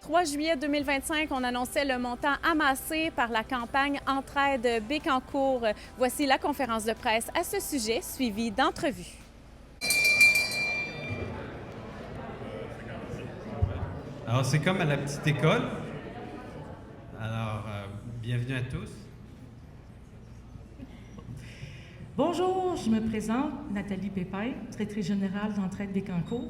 3 juillet 2025, on annonçait le montant amassé par la campagne Entraide Bécancour. Voici la conférence de presse à ce sujet, suivie d'entrevues. Alors, c'est comme à la petite école. Alors, bienvenue à tous. Bonjour, je me présente, Nathalie Pépin, directrice générale d'Entraide Bécancour.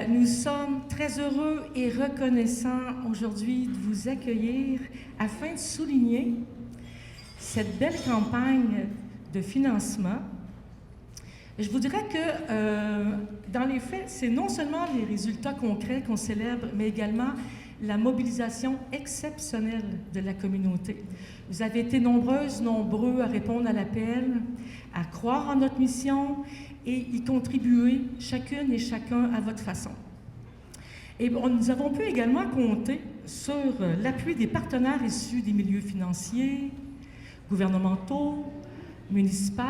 Nous sommes très heureux et reconnaissants aujourd'hui de vous accueillir afin de souligner cette belle campagne de financement. Je vous dirais que dans les faits, c'est non seulement les résultats concrets qu'on célèbre, mais également la mobilisation exceptionnelle de la communauté. Vous avez été nombreuses, nombreux à répondre à l'appel, à croire en notre mission et y contribuer chacune et chacun à votre façon. Et nous avons pu également compter sur l'appui des partenaires issus des milieux financiers, gouvernementaux, municipaux,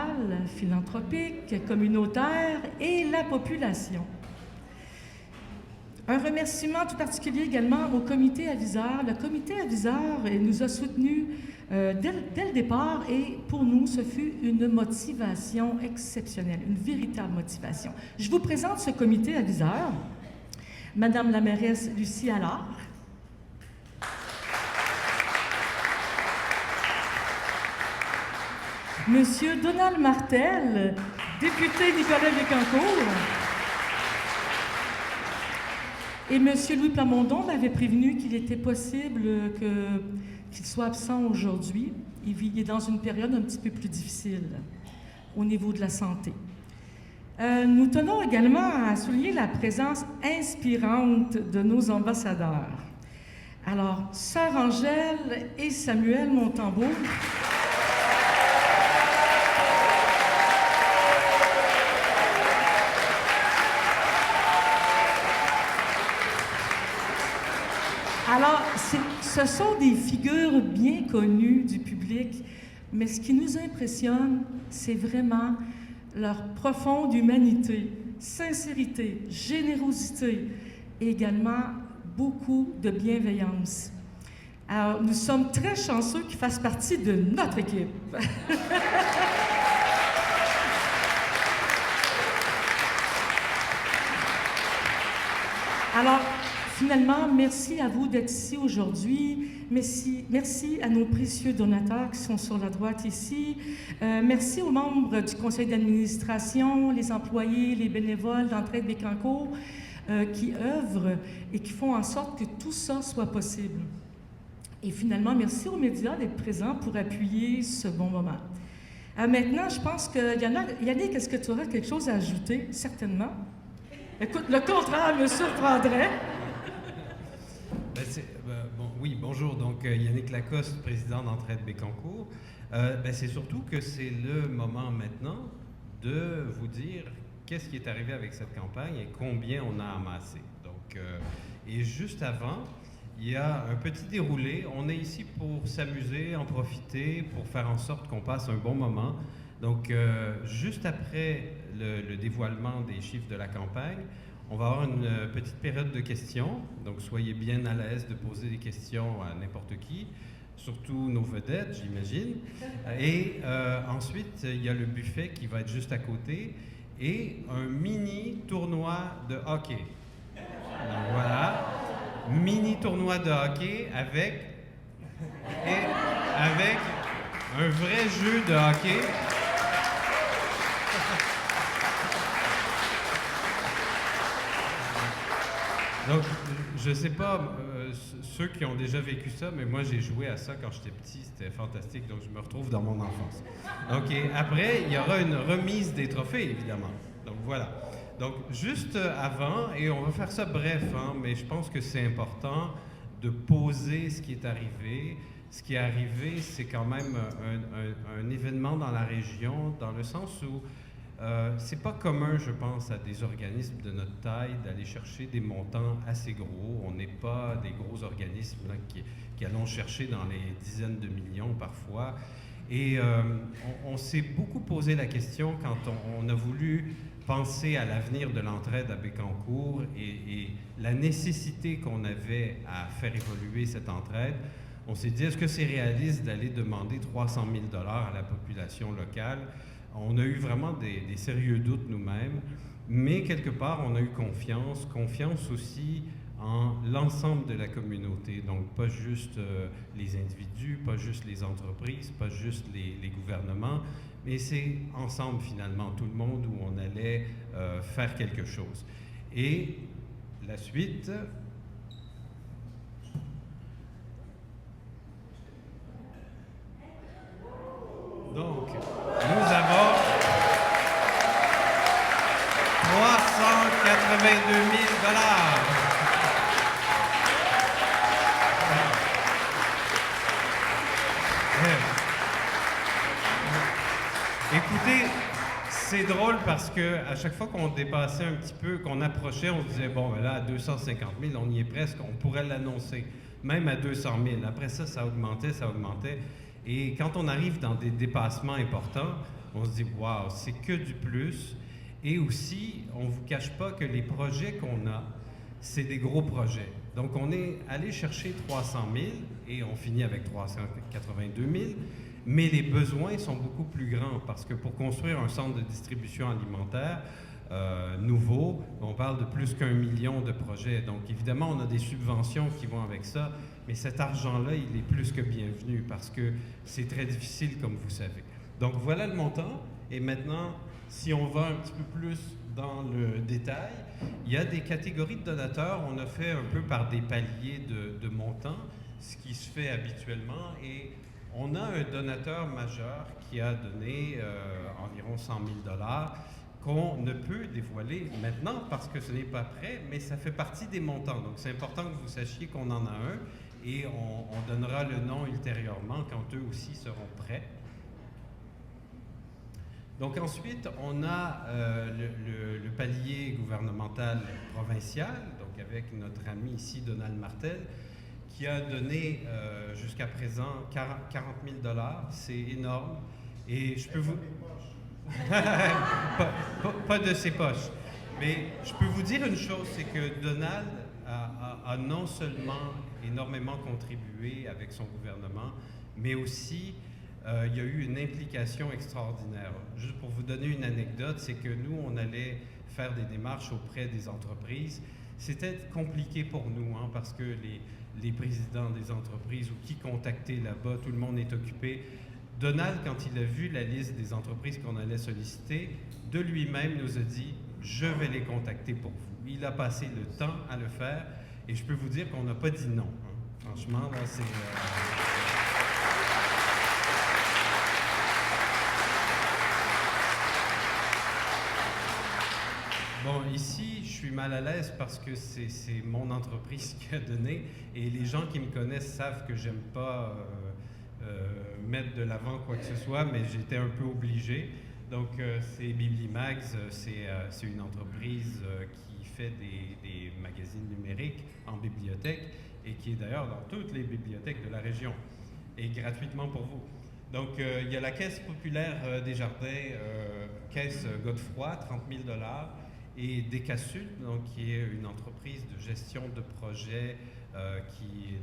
philanthropiques, communautaires et la population. Un remerciement tout particulier également au comité aviseur. Le comité aviseur nous a soutenus dès le départ et pour nous, ce fut une motivation exceptionnelle, une véritable motivation. Je vous présente ce comité aviseur. Madame la mairesse Lucie Allard. Monsieur Donald Martel, député Nicolas Bécancour. Et M. Louis Plamondon m'avait prévenu qu'il était possible qu'il soit absent aujourd'hui. Il est dans une période un petit peu plus difficile au niveau de la santé. Nous tenons également à souligner la présence inspirante de nos ambassadeurs. Alors, Sœur Angèle et Samuel Montembeault. Alors, ce sont des figures bien connues du public, mais ce qui nous impressionne, c'est vraiment leur profonde humanité, sincérité, générosité et également beaucoup de bienveillance. Alors, nous sommes très chanceux qu'ils fassent partie de notre équipe. Alors, finalement, merci à vous d'être ici aujourd'hui. Merci à nos précieux donateurs qui sont sur la droite ici. Merci aux membres du conseil d'administration, les employés, les bénévoles d'Entraide Bécancour qui œuvrent et qui font en sorte que tout ça soit possible. Et finalement, merci aux médias d'être présents pour appuyer ce bon moment. Maintenant, je pense que Yannick, est-ce que tu aurais quelque chose à ajouter? Certainement. Écoute, le contraire me surprendrait. Oui, bonjour. Donc, Yannick Lacoste, président d'Entraide Bécancour. C'est surtout que c'est le moment maintenant de vous dire qu'est-ce qui est arrivé avec cette campagne et combien on a amassé. Donc, et juste avant, il y a un petit déroulé. On est ici pour s'amuser, en profiter, pour faire en sorte qu'on passe un bon moment. Donc, juste après le dévoilement des chiffres de la campagne, on va avoir une petite période de questions, donc soyez bien à l'aise de poser des questions à n'importe qui, surtout nos vedettes, j'imagine. Et ensuite, il y a le buffet qui va être juste à côté et un mini tournoi de hockey. Donc voilà, mini tournoi de hockey avec un vrai jeu de hockey. Donc, je ne sais pas, ceux qui ont déjà vécu ça, mais moi, j'ai joué à ça quand j'étais petit, c'était fantastique, donc je me retrouve dans mon enfance. Donc, et après, il y aura une remise des trophées, évidemment. Donc, voilà. Donc, juste avant, et on va faire ça bref, hein, mais je pense que c'est important de poser ce qui est arrivé. Ce qui est arrivé, c'est quand même un événement dans la région, dans le sens où c'est pas commun, je pense, à des organismes de notre taille d'aller chercher des montants assez gros. On n'est pas des gros organismes là, qui allons chercher dans les dizaines de millions parfois. Et on s'est beaucoup posé la question quand on a voulu penser à l'avenir de l'entraide à Bécancour et la nécessité qu'on avait à faire évoluer cette entraide, on s'est dit, est-ce que c'est réaliste d'aller demander 300 000 $ à la population locale? On a eu vraiment des sérieux doutes nous-mêmes, mais quelque part, on a eu confiance aussi en l'ensemble de la communauté, donc pas juste les individus, pas juste les entreprises, pas juste les gouvernements, mais c'est ensemble finalement, tout le monde où on allait faire quelque chose. Et la suite... Donc, nous avons 382 000 $. Écoutez, c'est drôle parce que à chaque fois qu'on dépassait un petit peu, qu'on approchait, on se disait, bon, ben là, à 250 000, on y est presque, on pourrait l'annoncer, même à 200 000. Après ça, ça augmentait. Et quand on arrive dans des dépassements importants, on se dit, waouh, c'est que du plus. Et aussi, on ne vous cache pas que les projets qu'on a, c'est des gros projets. Donc, on est allé chercher 300 000 et on finit avec 382 000. Mais les besoins sont beaucoup plus grands parce que pour construire un centre de distribution alimentaire nouveau, on parle de plus qu'1 million de projets. Donc, évidemment, on a des subventions qui vont avec ça, mais cet argent-là, il est plus que bienvenu parce que c'est très difficile, comme vous savez. Donc, voilà le montant. Et maintenant, si on va un petit peu plus dans le détail, il y a des catégories de donateurs. On a fait un peu par des paliers de montants, ce qui se fait habituellement. Et on a un donateur majeur qui a donné environ 100 000 $ qu'on ne peut dévoiler maintenant parce que ce n'est pas prêt, mais ça fait partie des montants. Donc, c'est important que vous sachiez qu'on en a un et on donnera le nom ultérieurement quand eux aussi seront prêts. Donc, ensuite, on a le palier gouvernemental provincial, donc avec notre ami ici, Donald Martel, qui a donné jusqu'à présent 40 000 $. C'est énorme. Et je peux vous... pas de ses poches. Mais je peux vous dire une chose, c'est que Donald a non seulement énormément contribué avec son gouvernement, mais aussi il y a eu une implication extraordinaire. Juste pour vous donner une anecdote, c'est que nous, on allait faire des démarches auprès des entreprises. C'était compliqué pour nous, hein, parce que les présidents des entreprises ou qui contacter là-bas, tout le monde est occupé. Donald, quand il a vu la liste des entreprises qu'on allait solliciter, de lui-même nous a dit « Je vais les contacter pour vous ». Il a passé le temps à le faire et je peux vous dire qu'on n'a pas dit non. Hein. Franchement, là, c'est... Bon, ici, je suis mal à l'aise parce que c'est mon entreprise qui a donné et les gens qui me connaissent savent que j'aime pas mettre de l'avant quoi que ce soit, mais j'étais un peu obligé. Donc, c'est Biblimags, c'est une entreprise qui fait des magazines numériques en bibliothèque et qui est d'ailleurs dans toutes les bibliothèques de la région et gratuitement pour vous. Donc, il y a la Caisse populaire des Jardins, Caisse Godefroy, 30 000 $, et Decasult, donc, qui est une entreprise de gestion de projets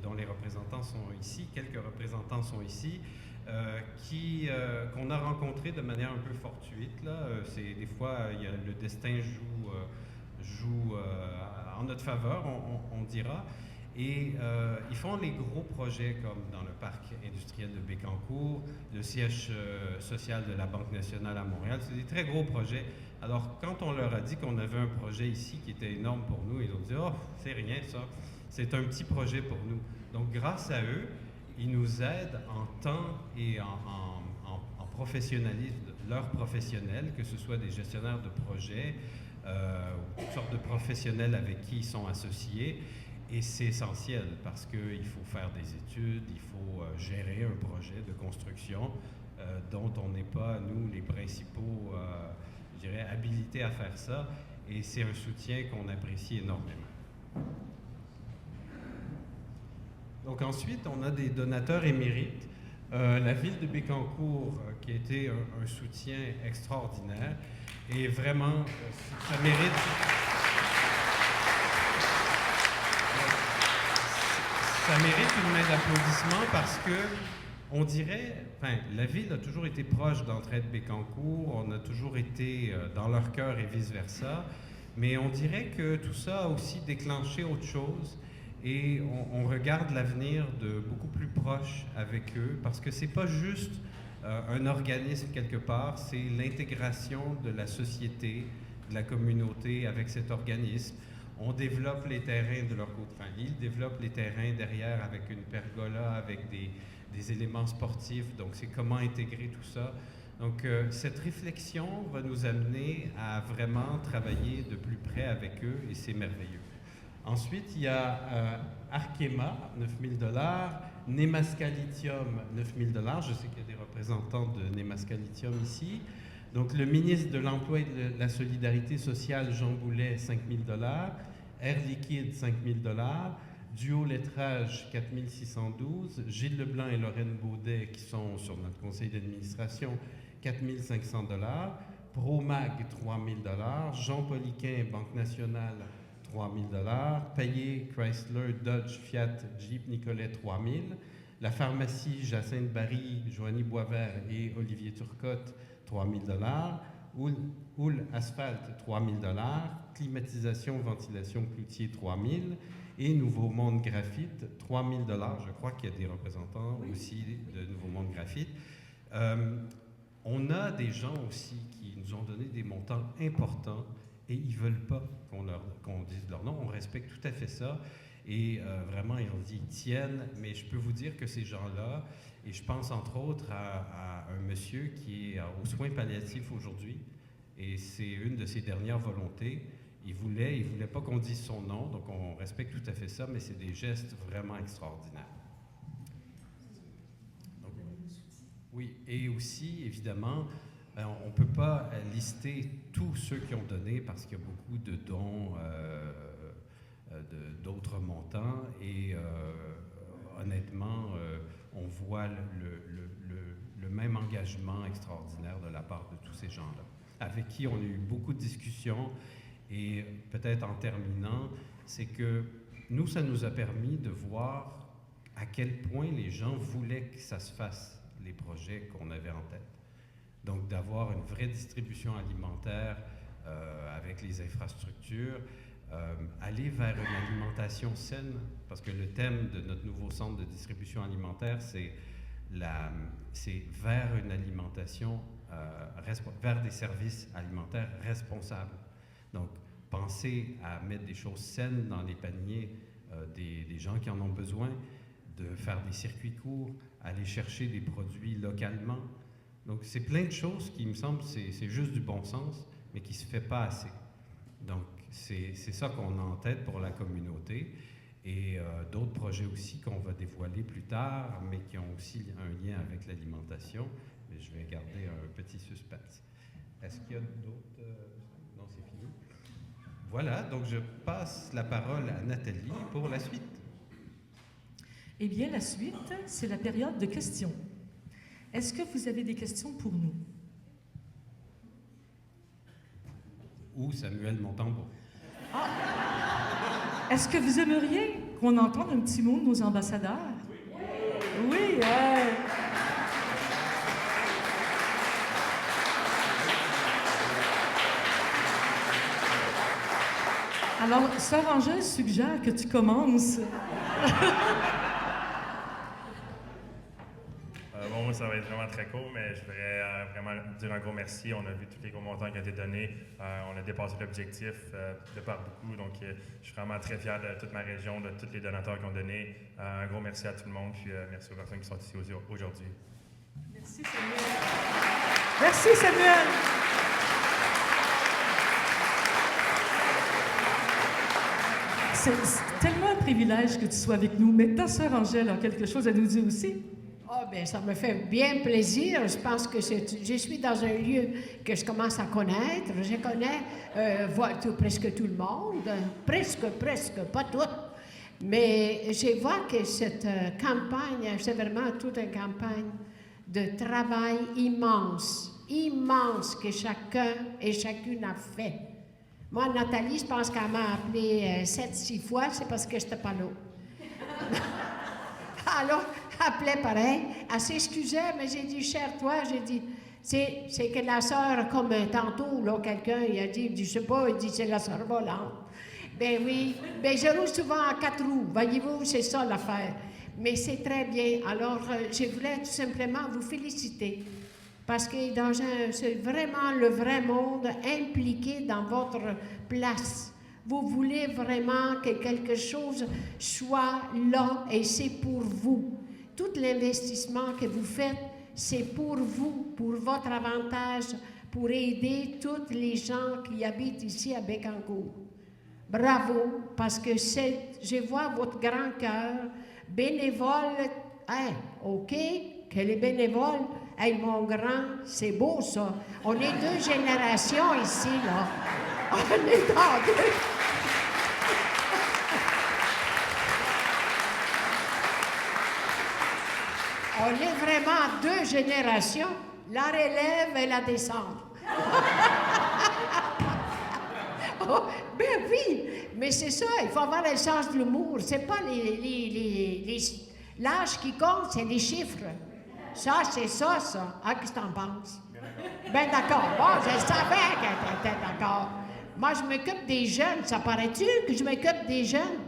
dont les représentants sont ici, quelques représentants sont ici, qu'on a rencontrés de manière un peu fortuite. Là. Des fois, le destin joue en notre faveur, on dira. Et ils font les gros projets comme dans le parc industriel de Bécancour, le siège social de la Banque nationale à Montréal. C'est des très gros projets. Alors, quand on leur a dit qu'on avait un projet ici qui était énorme pour nous, ils ont dit « Oh, c'est rien ça, c'est un petit projet pour nous ». Donc, grâce à eux, ils nous aident en temps et en professionnalisme, leurs professionnels, que ce soit des gestionnaires de projets, ou toutes sortes de professionnels avec qui ils sont associés. Et c'est essentiel parce qu'il faut faire des études, il faut gérer un projet de construction dont on n'est pas, nous, les principaux, je dirais, habilités à faire ça. Et c'est un soutien qu'on apprécie énormément. Donc ensuite, on a des donateurs émérites. La ville de Bécancour, qui a été un soutien extraordinaire. Et vraiment, ça mérite... Ça mérite une main d'applaudissement parce que on dirait, enfin, la ville a toujours été proche d'Entraide Bécancour, on a toujours été dans leur cœur et vice-versa, mais on dirait que tout ça a aussi déclenché autre chose et on regarde l'avenir de beaucoup plus proche avec eux parce que c'est pas juste un organisme quelque part, c'est l'intégration de la société, de la communauté avec cet organisme. On développe les terrains de leur côté. Enfin, ils développent les terrains derrière avec une pergola, avec des éléments sportifs. Donc, c'est comment intégrer tout ça. Donc, cette réflexion va nous amener à vraiment travailler de plus près avec eux et c'est merveilleux. Ensuite, il y a Arkema, 9 000 $, Nemaska Lithium, 9 000 $. Je sais qu'il y a des représentants de Nemaska Lithium ici. Donc, le ministre de l'Emploi et de la Solidarité sociale, Jean Boulet, 5 000 $, Air Liquide, 5 000 $, Duo Lettrage, 4 612, Gilles Leblanc et Lorraine Baudet, qui sont sur notre conseil d'administration, 4 500 $, Promag, 3 000 $, Jean Poliquin, Banque nationale, 3 000 $, Payet, Chrysler, Dodge, Fiat, Jeep Nicolet, 3 000 $, la pharmacie Jacinthe Barry, Joanie Boisvert et Olivier Turcotte, 3 000 $, Houle Asphalte, 3 000 $, Climatisation, Ventilation Cloutier, 3 000 $, et Nouveau Monde Graphite, 3 000 $. Je crois qu'il y a des représentants aussi de Nouveau Monde Graphite. On a des gens aussi qui nous ont donné des montants importants et ils ne veulent pas qu'on dise leur nom. On respecte tout à fait ça. Et vraiment, ils ont dit ils tiennent, mais je peux vous dire que ces gens-là, et je pense entre autres à un monsieur qui est aux soins palliatifs aujourd'hui, et c'est une de ses dernières volontés. Il voulait pas qu'on dise son nom, donc on respecte tout à fait ça, mais c'est des gestes vraiment extraordinaires. Donc, oui, et aussi, évidemment, on ne peut pas lister tous ceux qui ont donné parce qu'il y a beaucoup de dons d'autres montants et honnêtement, on voit le même engagement extraordinaire de la part de tous ces gens-là, avec qui on a eu beaucoup de discussions. Et peut-être en terminant, c'est que nous, ça nous a permis de voir à quel point les gens voulaient que ça se fasse, les projets qu'on avait en tête. Donc, d'avoir une vraie distribution alimentaire avec les infrastructures, aller vers une alimentation saine, parce que le thème de notre nouveau centre de distribution alimentaire, c'est vers une alimentation, vers des services alimentaires responsables. Donc, penser à mettre des choses saines dans les paniers des gens qui en ont besoin, de faire des circuits courts, aller chercher des produits localement. Donc, c'est plein de choses qui me semblent, c'est juste du bon sens, mais qui ne se fait pas assez. Donc, c'est ça qu'on a en tête pour la communauté. Et d'autres projets aussi qu'on va dévoiler plus tard, mais qui ont aussi un lien avec l'alimentation. Mais je vais garder un petit suspense. Est-ce qu'il y a d'autres... Non, c'est fini. Voilà, donc je passe la parole à Nathalie pour la suite. Eh bien, la suite, c'est la période de questions. Est-ce que vous avez des questions pour nous? Ou Samuel Montembeau. Ah! Est-ce que vous aimeriez qu'on entende un petit mot de nos ambassadeurs? Oui, Alors, Sœur Angèle suggère que tu commences. Bon, moi, ça va être vraiment très court, mais je voudrais vraiment dire un gros merci. On a vu tous les gros montants qui ont été donnés. On a dépassé l'objectif de par beaucoup. Donc, je suis vraiment très fier de toute ma région, de tous les donateurs qui ont donné. Un gros merci à tout le monde, puis merci aux personnes qui sont ici aujourd'hui. Merci, Samuel. Merci, Samuel. C'est tellement un privilège que tu sois avec nous. Mais ta sœur Angèle a quelque chose à nous dire aussi. Ah, bien, ça me fait bien plaisir. Je pense que je suis dans un lieu que je commence à connaître. Je connais presque tout le monde. Presque, pas tout. Mais je vois que cette campagne, c'est vraiment toute une campagne de travail immense immense que chacun et chacune a fait. Moi, Nathalie, je pense qu'elle m'a appelé 7-6 fois, c'est parce que je n'étais pas là. Alors, elle appelait pareil. Elle s'excusait, mais j'ai dit, cher toi, j'ai dit, c'est que la sœur, comme tantôt, là, quelqu'un, il a dit, je sais pas, il dit, c'est la sœur volante. Ben oui, ben je roule souvent à 4 roues, voyez-vous, c'est ça l'affaire. Mais c'est très bien. Alors, je voulais tout simplement vous féliciter. Parce que c'est vraiment le vrai monde impliqué dans votre place. Vous voulez vraiment que quelque chose soit là et c'est pour vous. Tout l'investissement que vous faites, c'est pour vous, pour votre avantage, pour aider tous les gens qui habitent ici à Bécancour. Bravo, parce que je vois votre grand cœur, bénévole, hein, OK, que les bénévoles, hey, mon grand, c'est beau ça. On est 2 générations ici, là. On est dans 2. On est vraiment 2 générations, la relève et la descente. Oh, ben oui, mais c'est ça, il faut avoir le sens de l'humour. C'est pas l'âge qui compte, c'est les chiffres. Ça, c'est ça. Ah, qu'est-ce que t'en penses? Ben d'accord. Bon, je savais qu'elle était d'accord. Moi, je m'occupe des jeunes. Ça paraît-tu que je m'occupe des jeunes?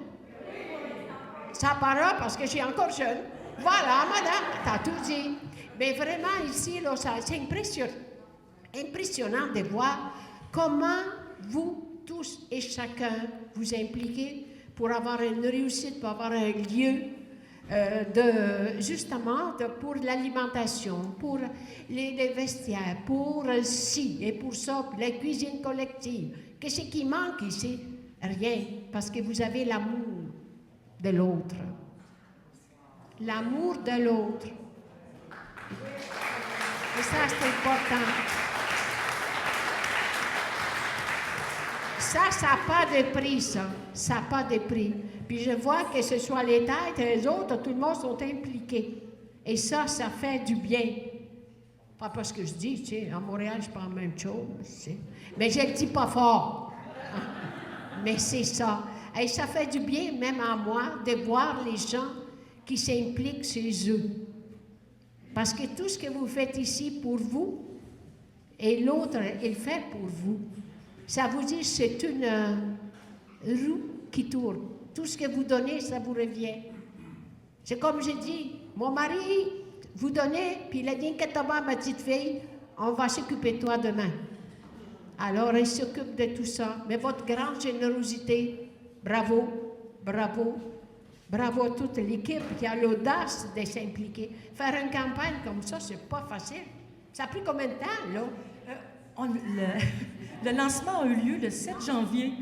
Ça paraît parce que je suis encore jeune. Voilà, madame, t'as tout dit. Mais vraiment, ici, là, c'est impressionnant de voir comment vous, tous et chacun, vous impliquez pour avoir une réussite, pour avoir un lieu pour l'alimentation, pour les vestiaires, pour ci et pour ça, pour la cuisine collective. Qu'est-ce qui manque ici? Rien, parce que vous avez l'amour de l'autre. L'amour de l'autre. Et ça, c'est important. Ça n'a pas de prix, ça. Ça n'a pas de prix. Puis je vois que ce soit les têtes et les autres, tout le monde sont impliqués. Et ça fait du bien. Pas parce que je dis, tu sais, à Montréal, je parle la même chose, tu sais. Mais je ne le dis pas fort. Mais c'est ça. Et ça fait du bien, même à moi, de voir les gens qui s'impliquent chez eux. Parce que tout ce que vous faites ici pour vous, et l'autre, il fait pour vous. Ça vous dit, c'est une roue qui tourne. Tout ce que vous donnez, ça vous revient. C'est comme j'ai dit, mon mari, vous donnez, puis il a dit, inquiète pas, ma petite fille, on va s'occuper de toi demain. Alors, il s'occupe de tout ça. Mais votre grande générosité, bravo, bravo, bravo à toute l'équipe qui a l'audace de s'impliquer. Faire une campagne comme ça, c'est pas facile. Ça a pris combien de temps, là? Le lancement a eu lieu le 7 janvier.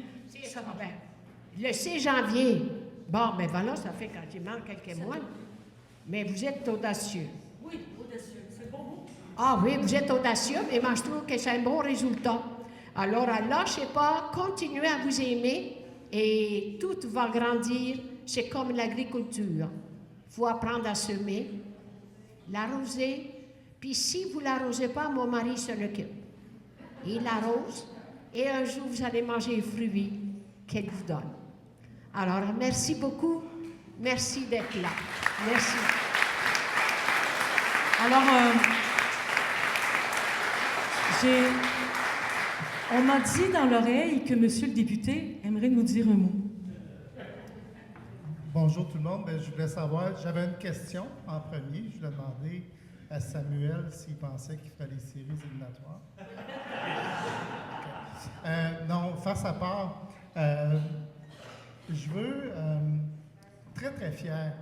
Le 6 janvier. Bon, ben voilà, ça fait quasiment quelques mois. Mais vous êtes audacieux. Oui, audacieux, c'est bon mot. Ah oui, vous êtes audacieux, mais moi, je trouve que c'est un bon résultat. Alors, lâchez pas, continuez à vous aimer et tout va grandir. C'est comme l'agriculture. Il faut apprendre à semer, l'arroser. Puis si vous ne l'arrosez pas, mon mari s'en occupe. Il l'arrose et un jour, vous allez manger les fruits qu'elle vous donne. Alors, merci beaucoup. Merci d'être là. Merci. Alors, on m'a dit dans l'oreille que monsieur le député aimerait nous dire un mot. Bonjour tout le monde. Bien, je voulais savoir, j'avais une question en premier. Je voulais demander à Samuel s'il pensait qu'il ferait les séries éliminatoires. Non, face à part, je veux, très très fier,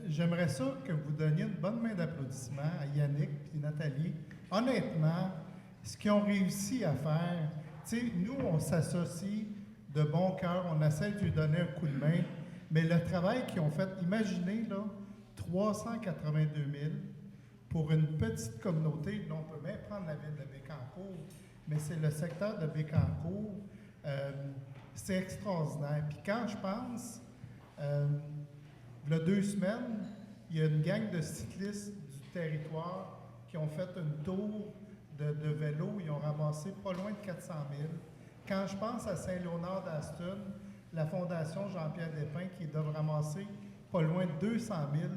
j'aimerais ça que vous donniez une bonne main d'applaudissement à Yannick et Nathalie. Honnêtement, ce qu'ils ont réussi à faire, tu sais, nous, on s'associe de bon cœur, on essaie de lui donner un coup de main, mais le travail qu'ils ont fait, imaginez, là, 382 000 pour une petite communauté, là, on peut même prendre la ville de Bécancour, mais c'est le secteur de Bécancour, c'est extraordinaire. Puis quand je pense, il y a 2 semaines, il y a une gang de cyclistes du territoire qui ont fait une tour de vélos. Ils ont ramassé pas loin de 400 000. Quand je pense à Saint-Léonard d'Aston, la Fondation Jean-Pierre Despins qui doit ramasser pas loin de 200 000.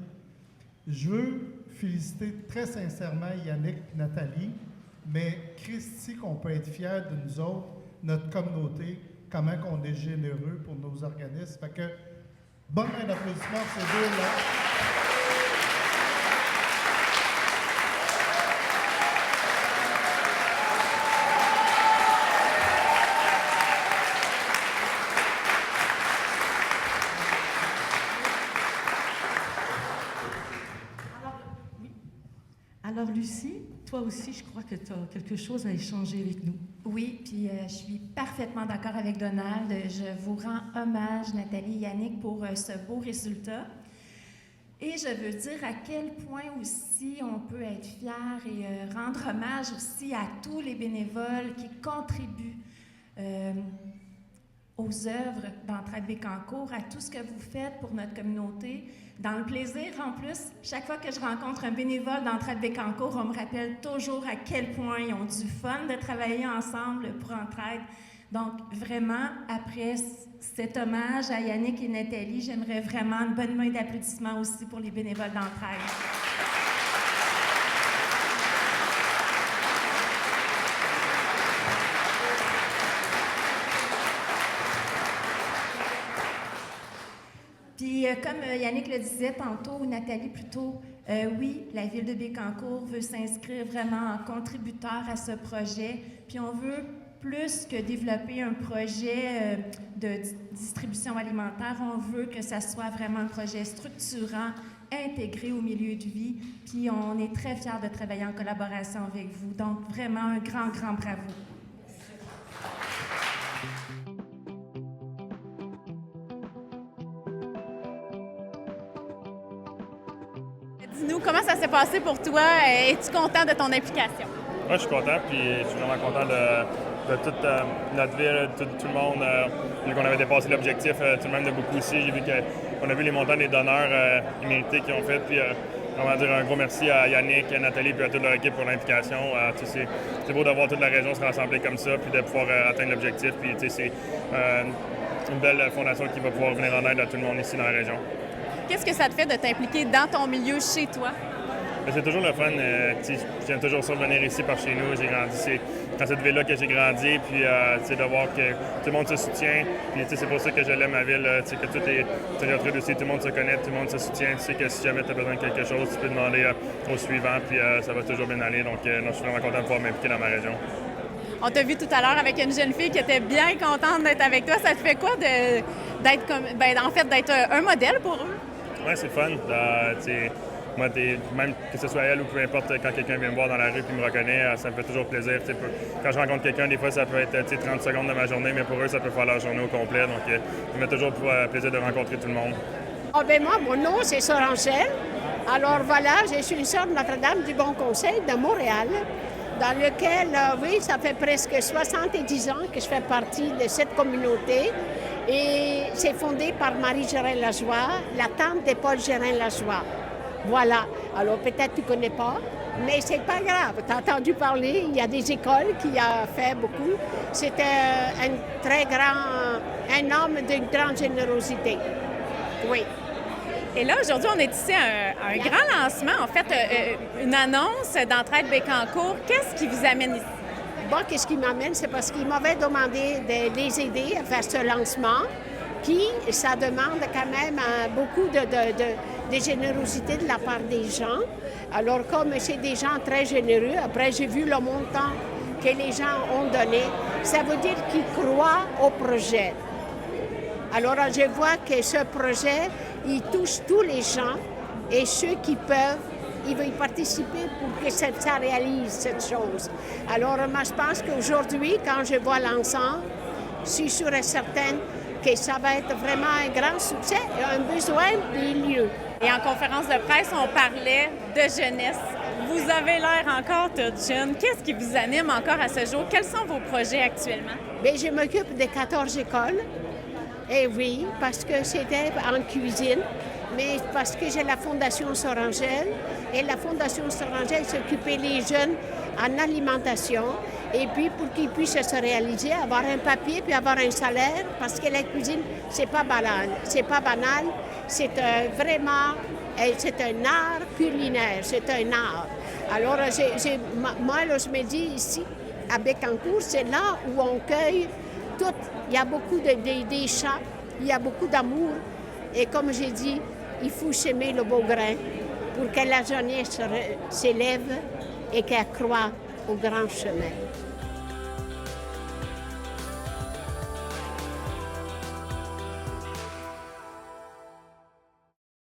Je veux féliciter très sincèrement Yannick et Nathalie, mais Christy, qu'on peut être fiers de nous autres, notre communauté, comment on est généreux pour nos organismes. Fait que, bonne main d'applaudissements pour ces deux-là. Alors, Lucie, toi aussi, je crois que tu as quelque chose à échanger avec nous. Oui, puis je suis parfaitement d'accord avec Donald. Je vous rends hommage, Nathalie et Yannick, pour ce beau résultat. Et je veux dire à quel point aussi on peut être fier et rendre hommage aussi à tous les bénévoles qui contribuent aux œuvres d'Entraide Bécancour, à tout ce que vous faites pour notre communauté. Dans le plaisir, en plus, chaque fois que je rencontre un bénévole d'Entraide Bécancour, on me rappelle toujours à quel point ils ont du fun de travailler ensemble pour Entraide. Donc, vraiment, après cet hommage à Yannick et Nathalie, j'aimerais vraiment une bonne main d'applaudissements aussi pour les bénévoles d'Entraide. Puis, comme Yannick le disait tantôt, ou Nathalie plutôt, oui, la Ville de Bécancour veut s'inscrire vraiment en contributeur à ce projet. Puis, on veut plus que développer un projet de distribution alimentaire, on veut que ça soit vraiment un projet structurant, intégré au milieu de vie. Puis, on est très fiers de travailler en collaboration avec vous. Donc, vraiment, un grand, grand bravo. Dis-nous, comment ça s'est passé pour toi? Es-tu content de ton implication? Moi, je suis content, puis je suis vraiment content de toute notre ville, tout le monde. Vu qu'on avait dépassé l'objectif, tout le monde de beaucoup aussi. J'ai vu qu'on a vu les montants des donneurs immérités qu'ils ont fait, puis vraiment dire un gros merci à Yannick, à Nathalie, puis à toute leur équipe pour l'implication. C'est beau de voir toute la région se rassembler comme ça, puis de pouvoir atteindre l'objectif. Puis c'est une belle fondation qui va pouvoir venir en aide à tout le monde ici dans la région. Qu'est-ce que ça te fait de t'impliquer dans ton milieu chez toi? C'est toujours le fun. J'aime toujours ça venir ici par chez nous. J'ai grandi, c'est dans cette ville-là que j'ai grandi, puis de voir que tout le monde se soutient. Puis c'est pour ça que je l'aime ma ville, que tout est territorial aussi, tout le monde se connaît, tout le monde se soutient. Tu sais que si jamais tu as besoin de quelque chose, tu peux demander au suivant, puis ça va toujours bien aller. Donc, je suis vraiment content de pouvoir m'impliquer dans ma région. On t'a vu tout à l'heure avec une jeune fille qui était bien contente d'être avec toi. Ça te fait quoi d'être un modèle pour eux? Oui, c'est fun. Moi, même que ce soit elle ou peu importe, quand quelqu'un vient me voir dans la rue et me reconnaît, ça me fait toujours plaisir. Quand je rencontre quelqu'un, des fois, ça peut être 30 secondes de ma journée, mais pour eux, ça peut faire leur journée au complet. Donc, ça me fait toujours plaisir de rencontrer tout le monde. Moi, mon nom, c'est Sœur Angèle. Alors voilà, je suis une sœur de Notre-Dame du Bon Conseil de Montréal, dans lequel, oui, ça fait presque 70 ans que je fais partie de cette communauté. Et c'est fondé par Marie Gérin-Lajoie, la tante de Paul Gérin-Lajoie. Voilà. Alors, peut-être tu ne connais pas, mais c'est pas grave. Tu as entendu parler, il y a des écoles qui a fait beaucoup. C'était un homme d'une grande générosité. Oui. Et là, aujourd'hui, on est ici à un grand lancement, en fait, une annonce d'Entraide Bécancour. Qu'est-ce qui vous amène ici? Bon, qu'est-ce qui m'amène? C'est parce qu'il m'avait demandé de les aider à faire ce lancement. Puis, ça demande quand même beaucoup de générosité de la part des gens. Alors, comme c'est des gens très généreux, après, j'ai vu le montant que les gens ont donné. Ça veut dire qu'ils croient au projet. Alors, je vois que ce projet, il touche tous les gens et ceux qui peuvent, ils veulent y participer pour que ça réalise cette chose. Alors, moi, je pense qu'aujourd'hui, quand je vois l'ensemble, je suis sûre et certaine que ça va être vraiment un grand succès et un besoin des lieux. Et en conférence de presse, on parlait de jeunesse. Vous avez l'air encore toute jeune. Qu'est-ce qui vous anime encore à ce jour? Quels sont vos projets actuellement? Bien, je m'occupe de 14 écoles. Et oui, parce que c'était en cuisine, mais parce que j'ai la Fondation Sœur Angèle. Et la Fondation Sœur Angèle s'occupait des jeunes en alimentation, et puis pour qu'ils puissent se réaliser, avoir un papier, puis avoir un salaire, parce que la cuisine, c'est pas banal. C'est pas banal, c'est vraiment, c'est un art culinaire, c'est un art. Alors, moi, là, je me dis ici, à Bécancour, c'est là où on cueille tout. Il y a beaucoup des champs, il y a beaucoup d'amour. Et comme j'ai dit, il faut semer le beau grain pour que la jeunesse s'élève et qu'elle croie au grand chemin.